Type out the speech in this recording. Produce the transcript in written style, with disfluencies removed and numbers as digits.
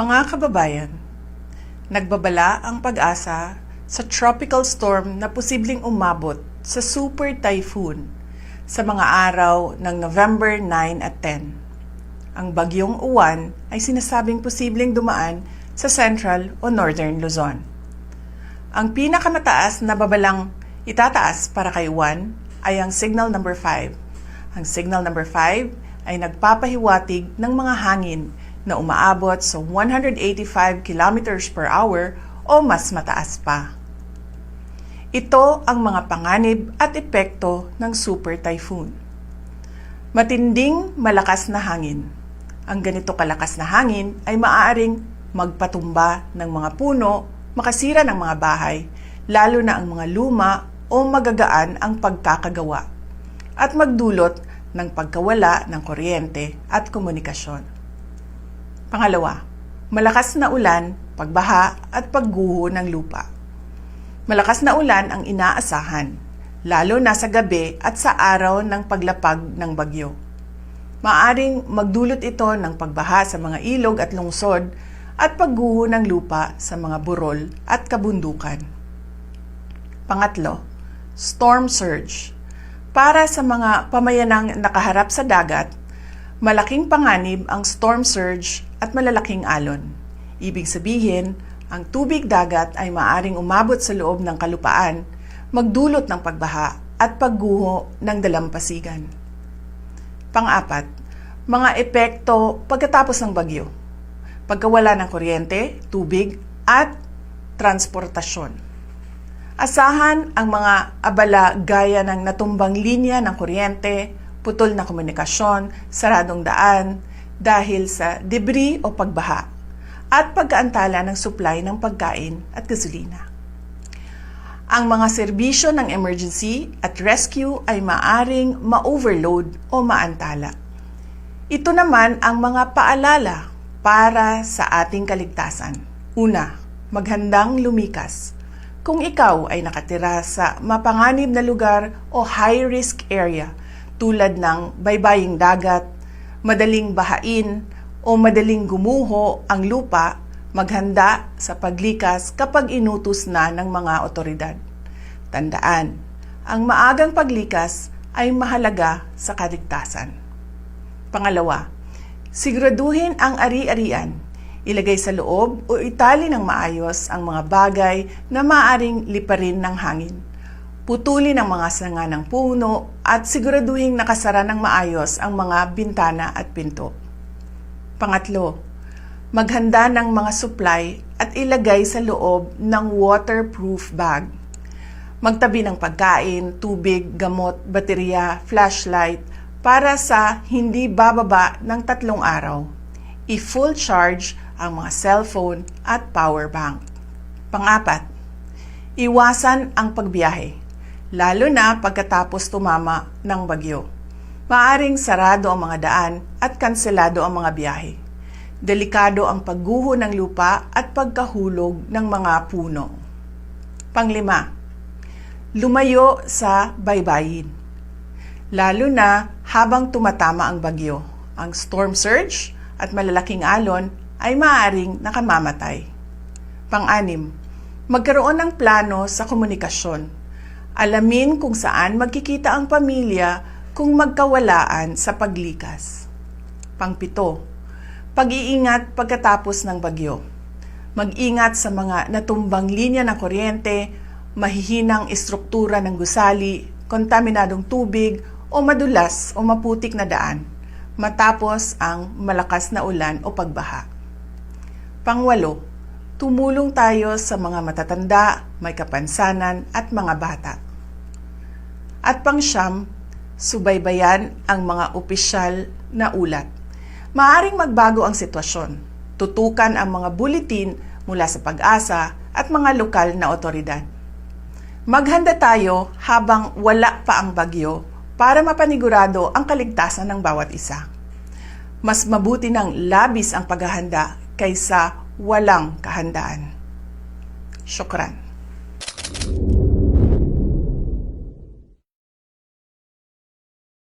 Mga kababayan, nagbabala ang pag-asa sa tropical storm na posibleng umabot sa super typhoon sa mga araw ng November 9 at 10. Ang bagyong Uwan ay sinasabing posibleng dumaan sa Central o Northern Luzon. Ang pinakamataas na babalang itataas para kay Uwan ay ang signal number 5. Ang signal number 5 ay nagpapahiwatig ng mga hangin na umaabot sa 185 kilometers per hour o mas mataas pa. Ito ang mga panganib at epekto ng super typhoon. Matinding malakas na hangin. Ang ganito kalakas na hangin ay maaaring magpatumba ng mga puno, makasira ng mga bahay, lalo na ang mga luma o magagaan ang pagkakagawa, at magdulot ng pagkawala ng kuryente at komunikasyon. Pangalawa, malakas na ulan, pagbaha at pagguho ng lupa. Malakas na ulan ang inaasahan, lalo na sa gabi at sa araw ng paglapag ng bagyo. Maaring magdulot ito ng pagbaha sa mga ilog at lungsod at pagguho ng lupa sa mga burol at kabundukan. Pangatlo, storm surge. Para sa mga pamayanang nakaharap sa dagat, malaking panganib ang storm surge at malalaking alon. Ibig sabihin, ang tubig dagat ay maaring umabot sa loob ng kalupaan, magdulot ng pagbaha at pagguho ng dalampasigan. Pang-apat, mga epekto pagkatapos ng bagyo. Pagkawala ng kuryente, tubig at transportasyon. Asahan ang mga abala gaya ng natumbang linya ng kuryente, putol na komunikasyon, saradong daan dahil sa debris o pagbaha, at pagkaantala ng supply ng pagkain at gasolina. Ang mga serbisyo ng emergency at rescue ay maaring ma-overload o maantala. Ito naman ang mga paalala para sa ating kaligtasan. Una, maghandang lumikas. Kung ikaw ay nakatira sa mapanganib na lugar o high-risk area tulad ng baybaying dagat, madaling bahain o madaling gumuho ang lupa, maghanda sa paglikas kapag inutos na ng mga otoridad. Tandaan, ang maagang paglikas ay mahalaga sa kaligtasan. Pangalawa, siguraduhin ang ari-arian. Ilagay sa loob o itali ng maayos ang mga bagay na maaaring liparin ng hangin. Putulin ang mga sanga ng puno at siguraduhin nakasara ng maayos ang mga bintana at pinto. Pangatlo, maghanda ng mga supply at ilagay sa loob ng waterproof bag. Magtabi ng pagkain, tubig, gamot, baterya, flashlight para sa hindi bababa ng 3 araw. I-full charge ang mga cellphone at power bank. Pang-apat, iwasan ang pagbiyahe, lalo na pagkatapos tumama ng bagyo. Maaring sarado ang mga daan at kanselado ang mga biyahe. Delikado ang pagguho ng lupa at pagkahulog ng mga puno. Panglima, lumayo sa baybayin. Lalo na habang tumatama ang bagyo, ang storm surge at malalaking alon ay maaaring nakamamatay. Pang-anim, magkaroon ng plano sa komunikasyon. Alamin kung saan magkikita ang pamilya kung magkawalaan sa paglikas. Pang-7, pag-iingat pagkatapos ng bagyo. Mag-ingat sa mga natumbang linya ng kuryente, mahihinang istruktura ng gusali, kontaminadong tubig o madulas o maputik na daan matapos ang malakas na ulan o pagbaha. Pang-8, tumulong tayo sa mga matatanda, may kapansanan at mga bata. At pang-9, subaybayan ang mga opisyal na ulat. Maaring magbago ang sitwasyon. Tutukan ang mga buletin mula sa Pag-asa at mga lokal na otoridad. Maghanda tayo habang wala pa ang bagyo para mapanigurado ang kaligtasan ng bawat isa. Mas mabuti ng labis ang paghahanda kaysa walang kahandaan. Syukran.